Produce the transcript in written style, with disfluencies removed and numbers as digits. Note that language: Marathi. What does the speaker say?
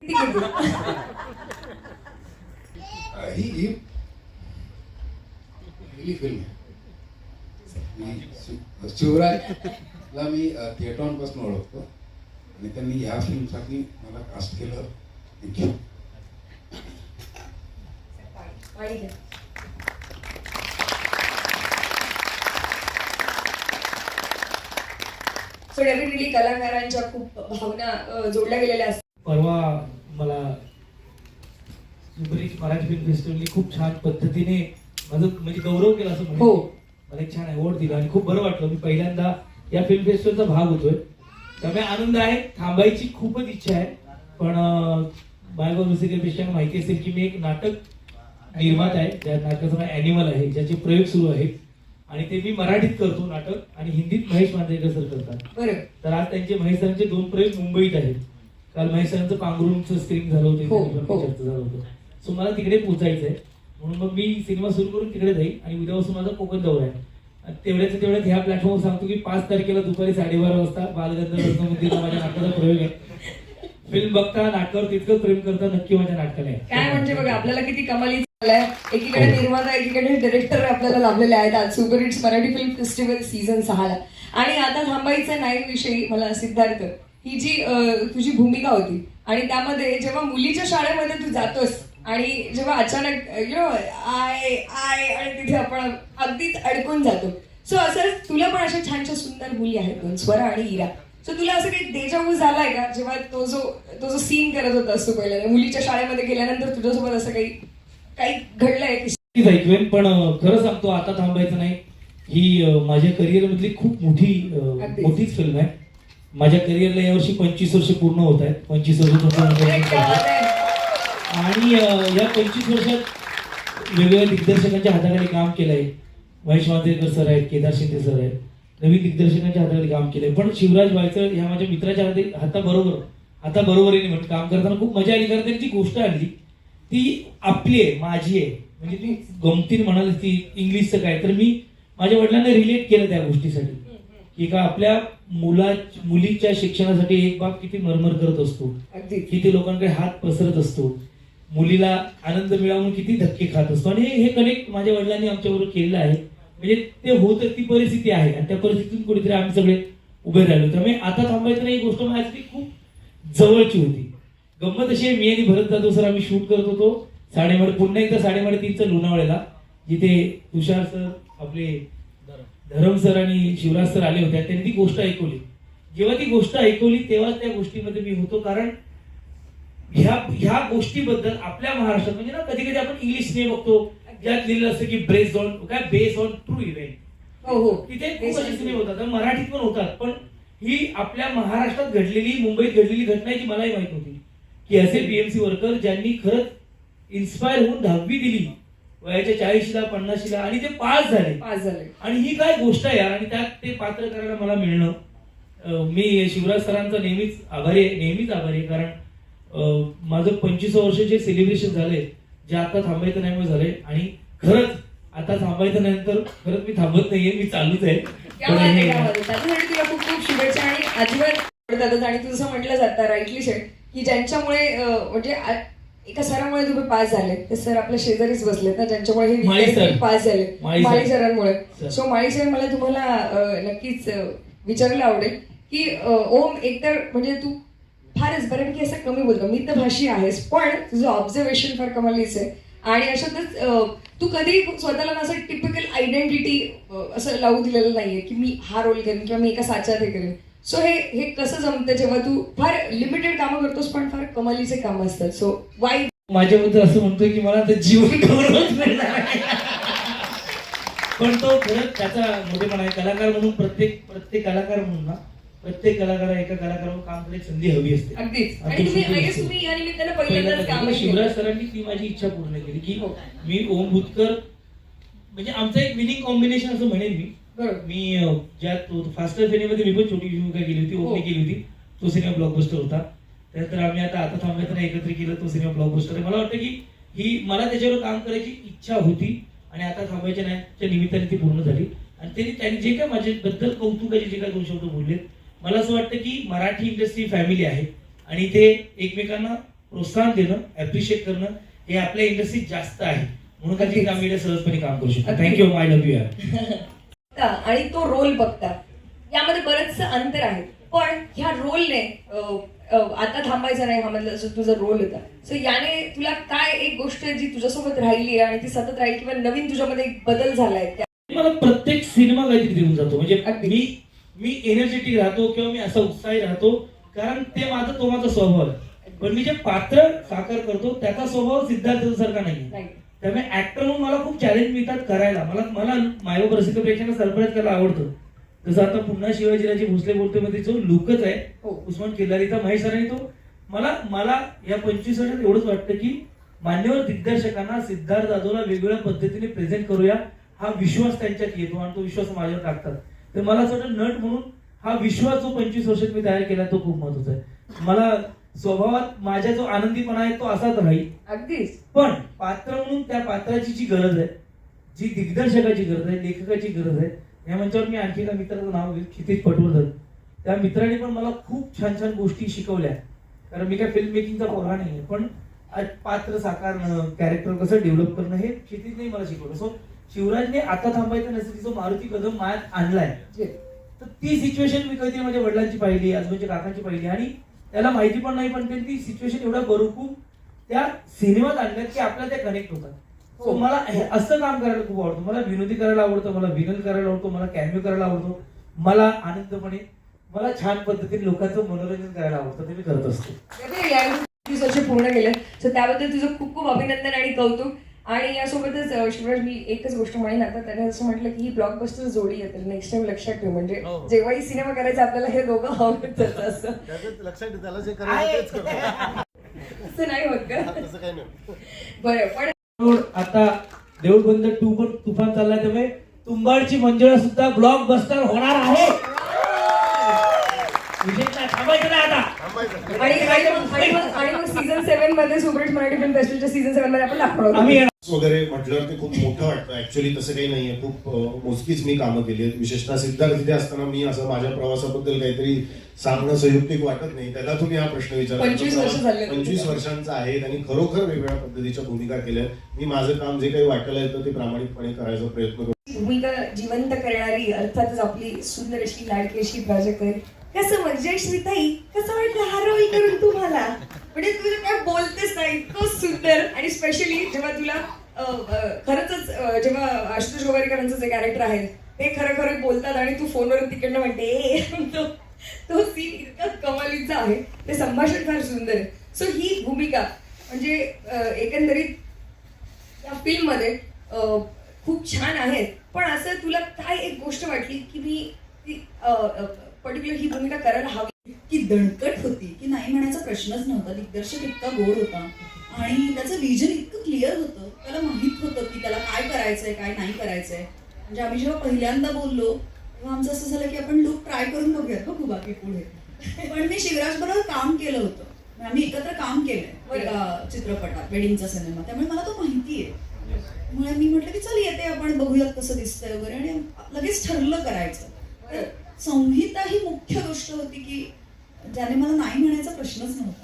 ही पहिली फिल्म आहे. शिवराजला मी थिएटरपासून ओळखतो आणि त्यांनी ह्या फिल्मसाठी मला कास्ट केलं. थँक्यू. सो डेफिनेटली कलाकारांच्या खूप भावना जोडल्या गेलेल्या असतात. परवा मला सुपरहिट मराठी फिल्म फेस्टिवलनी खूप छान पद्धतीने माझं म्हणजे गौरव केला असं म्हणतो. मला एक छान अवॉर्ड दिला आणि खूप बरं वाटलं. मी पहिल्यांदा या फिल्म फेस्टिवलचा भाग होतोय, त्यामुळे आनंद आहे. थांबायची खूपच इच्छा आहे, पण बायगो रुसिकेपेक्षा माहिती असेल की मी एक नाटक निर्माता आहे, ज्या नाटकाचं नाव ॲनिमल आहे, ज्याचे प्रयोग सुरू आहेत आणि ते मी मराठीत करतो नाटक आणि हिंदीत महेश मांजरेकर सर करतात. तर आज त्यांचे महेश सरांचे 2 प्रयोग मुंबईत आहेत. काल महेश सरांचं पांघरुणचं स्क्रीन झालं होतं, चर्चा झालं होतं. सो मला तिकडे पोहोचायचं आहे, म्हणून मग मी सिनेमा सुरू करून तिकडे जाईल आणि उद्यापासून माझा कोकण दौरा आहे. तेवढ्यात ह्या प्लॅटफॉर्मवर सांगतो की 5 तारखेला दुपारी 12:30 वाजता बालगंधर्व मंदिर माझ्या नाटकाचा प्रयोग आहे. फिल्म बघता, नाटकावर तितकंच प्रेम करता नक्की माझ्या नाटकाला आहे. काय म्हणजे बघा, आपल्याला किती कमाली झालाय. एकीकडे निर्माता, एकीकडे डायरेक्टर आपल्याला लाभलेले आहेत आज super hits Marathi film festival season 6 ला. आणि आता थांबायचं नाही विषयी मला सिद्धार्थ, ही जी तुझी भूमिका होती आणि त्यामध्ये जेव्हा मुलीच्या शाळेमध्ये तू जातोस आणि जेव्हा अचानक आय आणि तिथे आपण अगदीच अडकून जातो. सो असं तुला पण अशा छानशा सुंदर मुली आहेत, स्वरा आणि इरा. सो तुला असं काही देजावू झालाय का जेव्हा तो जो सीन करत होता असतो पहिल्यांदा मुलीच्या शाळेमध्ये गेल्यानंतर तुझ्यासोबत असं काही घडलंय? ऐकवेन, पण खरं सांगतो आता थांबायचं नाही ही माझ्या करिअर मधली खूप मोठीच फिल्म आहे. माझ्या करिअरला यावर्षी 25 वर्ष पूर्ण होत आहेत. 25 वर्ष आणि या 25 वर्षात वेगवेगळ्या दिग्दर्शकांच्या हाताखाली काम केलंय. महेश मांजरेकर सर आहेत, केदार शिंदे सर आहेत, नवीन दिग्दर्शकांच्या हाताखाली काम केलंय. पण शिवराज वायचळ ह्या माझ्या मित्राच्या हाताबरोबरीने म्हणजे काम करताना खूप मजा आली. कारण त्यांची गोष्ट आणली ती आपली आहे, माझी आहे. म्हणजे ती गमतीने म्हणाली ती इंग्लिशचं काय, तर मी माझ्या वडिलांना रिलेट केलं त्या गोष्टीसाठी की का आपल्या मुलीच्या शिक्षणासाठी एक बाप किती मरमर करत असतो, किती लोकांकडे हात पसरत असतो, मुलीला आनंद मिळावा म्हणून किती धक्के खात असतो. आणि हे कनेक्ट माझ्या वडिलांनी आमच्याबरोबर केलेलं आहे. म्हणजे ते होतं, ती परिस्थिती आहे आणि त्या परिस्थितीतून कुठेतरी आम्ही सगळे उभे राहिलो. त्यामुळे आता थांबायचं नाही ही गोष्ट माझ्यासाठी खूप जवळची होती. गंमत अशी आहे, मी आणि भरत जाधव सर आम्ही शूट करत होतो पुन्हा एकदा 3:30 लोणावळ्याला, जिथे तुषार सर, आपले धरम सर आणि शिवराज सर आले होते. त्यांनी ती गोष्ट ऐकवली. जेव्हा ती गोष्ट ऐकवली तेव्हा त्या गोष्टीमध्ये मी होतो. कारण ह्या गोष्टीबद्दल आपल्या महाराष्ट्रात म्हणजे ना कधी कधी आपण इंग्लिश सिनेमा बघतो ज्यात लिहिलं असतं की बेस्ड ऑन ट्रू इव्हेंट. तिथे खूप असे सिनेमे होतात, मराठीत पण होतात. पण ही आपल्या महाराष्ट्रात घडलेली, मुंबईत घडलेली घटना आहे जी मलाही माहित होती की असे बीएमसी वर्कर ज्यांनी खरंच इन्स्पायर होऊन 10वी दिली वयाच्या 40ला 50ला आणि ते पास झाले. आणि ही काय गोष्ट आहे यार. आणि त्यात ते पात्र करायला मला मिळणं, मी शिवराज सरांचा नेहमीच आभारी आहे. कारण माझं 25 वर्ष जे सेलिब्रेशन झाले, जे आता थांबायचं नाही मग झालंय. आणि खरंच आता थांबायचं नाही तर खरंच मी थांबत नाहीये, मी चालूच आहे. त्याच्यासाठी तुला खूप खूप शुभेच्छा. आणि अजिबात आणि तुझं म्हटलं जातं राईटली सेड की ज्यांच्यामुळे म्हणजे एका सरामुळे तुम्ही पास झाले, ते सर आपल्या शेजारीच बसलेत ना, ज्यांच्यामुळे हे विद्यार्थी पास झाले, माळी सरांमुळे. सो माळी सर, मला तुम्हाला नक्कीच विचारायला आवडेल की ओम, एकतर म्हणजे तू फारच बऱ्यापैकी असं कमी बोलतो, मितभाषी आहेस, पण तुझं ऑब्झर्वेशन फार कमालीच आहे. आणि अशातच तू कधी स्वतःला असं टिपिकल आयडेंटिटी असं लावू दिलेलं नाहीये की मी हा रोल करेन किंवा मी एका साच्यात हे करेन. सो हे कसं जमतं जेव्हा तू फार लिमिटेड कामं करतोस पण फार कमालीचे कामं असतात? सो वाय माझ्याबद्दल असं म्हणतोय की मला तर जीवन गौरवच मिळणार आहे. पण तो खरंच त्याचा मोठेपणा आहे. कलाकार म्हणून प्रत्येक कलाकार म्हणून ना, प्रत्येक कलाकाराला एका कलाकारावर काम करायची संधी हवी असते. अगदीच. आणि तुम्ही या निमित्तानं पहिल्यांदाच काम केलं. शिवराज सरांनी ती माझी इच्छा पूर्ण केली की मी ओम भूतकर म्हणजे आमचं एक विनिंग कॉम्बिनेशन असं म्हणेन मी. मी ज्यात फास्टर फेरीमध्ये मी पण छोटी भूमिका केली होती, ओपनी केली होती. तो सिनेमा ब्लॉकबस्टर होता. त्यानंतर आम्ही आता थांबायचं नाही एकत्र केलं, तो सिनेमा ब्लॉकबस्टर आहे. मला वाटतं की ही मला त्याच्यावर काम करायची इच्छा होती आणि आता थांबायच्या नाहीच्या निमित्ताने ती पूर्ण झाली. आणि त्यांनी जे काय माझ्याबद्दल कौतुकाचे जे काय 2 शब्द बोलले, मला असं वाटतं की मराठी इंडस्ट्री फॅमिली आहे आणि ते एकमेकांना प्रोत्साहन देणं, अप्रिशिएट करणं हे आपल्या इंडस्ट्रीत जास्त आहे. म्हणून का ती मीडिया सहजपणे काम करू शकतो. थँक्यू, आय लव्ह यू यार. आणि तो रोल बघता यामध्ये बरंचसं अंतर आहे, पण ह्या रोलने आता थांबायचं नाही हा मधला जो तुझा रोल होता, सो याने तुला काय एक गोष्ट जी तुझ्यासोबत राहिली आणि ती सतत राहील किंवा नवीन तुझ्यामध्ये एक बदल झालाय? मला प्रत्येक सिनेमा काहीतरी देऊन जातो. म्हणजे अगदी. मी एनर्जेटिक राहतो किंवा मी असा उत्साही राहतो, कारण ते माझा स्वभाव आहे. पण मी जे पात्र साकार करतो त्याचा स्वभाव सिद्धार्थासारखा नाही. नाही. त्यामुळे ऍक्टर म्हणून मला खूप चॅलेंज मिळतात करायला. मला मायबाप रसिक प्रेक्षकांना सरप्राईज करायला आवडतं. जसं आता पुन्हा शिवाजीराजे भोसले बोलतोय मध्ये जो लुकच आहे उस्मान किल्लारीचा, महेश सरांनी तो मला या 25 वर्षात एवढंच वाटतं की मान्यवर दिग्दर्शकांना सिद्धार्थ जाधवला वेगवेगळ्या पद्धतीने प्रेझेंट करूया हा विश्वास त्यांच्यात येतो आणि तो विश्वास माझ्यावर टाकतात. तर मला असं वाटतं नट म्हणून हा विश्वास जो 25 वर्षात मी तयार केला तो खूप महत्वाचा आहे. मला स्वभावात माझ्या जो आनंदीपणा आहे तो असाच राहील. अगदीच. पण पात्र म्हणून त्या पात्राची जी गरज आहे, जी दिग्दर्शकाची गरज आहे, लेखकाची गरज आहे, या मंचावर मी आणखी एका मित्राचं नाव घेईल, क्षितिज पटवर्धन. त्या मित्राने पण मला खूप छान छान गोष्टी शिकवल्या. कारण मी काय फिल्म मेकिंगचा पोरगा नाहीये, पण पात्र साकारणं, कॅरेक्टर कसं डेव्हलप करणं हे क्षितिजने मला शिकवलं. सो शिवराजने आता थांबायचं नसेल जो मारुती कदम मायात आणलाय, तर ती सिच्युएशन मी कधी माझ्या वडिलांची पाहिली, आजोबांच्या काकांची पाहिली आणि त्याला माहिती पण नाही, पण ती सिच्युएशन एवढ्या बरोबर त्या सिनेमात आणल्यात की आपल्याला त्या कनेक्ट होतात. सो मला असं काम करायला खूप आवडतं. मला विनोदी करायला आवडतं, मला विनोद करायला आवडतो, मला कॅमिओ करायला आवडतो, मला आनंदपणे मला छान पद्धतीने लोकांचं मनोरंजन करायला आवडतं. ते मी करत असतो. 30 वर्ष पूर्ण केलं, सो त्याबद्दल तुझं खूप खूप अभिनंदन आणि कौतुक. आणि यासोबतच शिवराज, मी एकच गोष्ट म्हणेन, आता त्याने असं म्हटलं की ही ब्लॉकबस्टर जोडी आहे, तर नेक्स्ट टाइम लक्षात ठेव. म्हणजे जेव्हाही सिनेमा करायचा आपल्याला हे दोघं आवडतात असं लक्षात त्याला जे करायचं असं नाही होत का? तसं काही नाही. बरं, पण आता देऊळबंद 2 पण तुफान चाललाय, त्यामुळे तुंबाडची मंजुळा सुद्धा ब्लॉकबस्टर होणार आहे. थांबायचं नाही आता. आणि मग सीझन 7 मध्ये सुपरहिट मराठी फिल्म फेस्टिवलच्या सीझन 7 मध्ये आपण दाखवणार आम्ही वगैरे म्हटल्यावर ते खूप मोठं वाटतं. ऍक्च्युअली तसं काही नाहीये, खूप मोजकीच मी कामं केली आहेत. विशेषतः सिद्धार्थ तिथे असताना मी असं माझ्या प्रवासाबद्दल काहीतरी सांगणं संयुक्तिक वाटत नाही. त्याला तुम्ही हा प्रश्न विचारला. 25 वर्ष झाले. 25 वर्षांचा आहे. त्यांनी खरोखर वेगवेगळ्या पद्धतीच्या भूमिका केल्या. मी माझं काम जे काही वाटायला येतं ते प्रामाणिकपणे करायचा प्रयत्न करतो. भूमिका जिवंत करणारी अर्थातच आपली सुंदर अशी लाडकी अशी प्राजक्ताई. कसं म्हणजे श्रीताई, कसं वाटलं हा रोल करून तुम्हाला? म्हणजे तुझं काय बोलतेस नाही, इतकं सुंदर. आणि स्पेशली जेव्हा तुला खरंच जेव्हा आशुतोष गोवारीकरांचं जे कॅरेक्टर आहे ते खरं खरं बोलतात आणि तू फोनवर तिकडनं म्हणते, तो सीन इतका कमालीचा आहे, ते संभाषण फार सुंदर आहे. सो ही भूमिका म्हणजे एकंदरीत या फिल्म मध्ये खूप छान आहे. पण असं तुला काय एक गोष्ट वाटली की मी पर्टिक्युलर ही भूमिका करायला हवी? की दणकट होती की नाही म्हणायचा प्रश्नच नव्हता. दिग्दर्शक इतका गोड होता आणि त्याचं विजन इतकं क्लिअर होतं. त्याला माहित होतं की त्याला काय करायचंय काय नाही करायचंय. म्हणजे आम्ही जेव्हा पहिल्यांदा बोललो तेव्हा आमचं असं झालं की आपण लुक ट्राय करून बघूयात बघू बाकी पुढे. पण मी शिवराज बरोबर काम केलं होतं, आम्ही एकत्र काम केलंय एका चित्रपटात, वेडिंगचा सिनेमा, त्यामुळे मला तो माहिती आहे. त्यामुळे मी म्हटलं की चल येते आपण बघूयात कसं दिसतंय वगैरे, आणि लगेच ठरलं करायचं. तर संहिता ही मुख्य गोष्ट होती की ज्याने मला नाही म्हणायचा प्रश्नच नव्हता.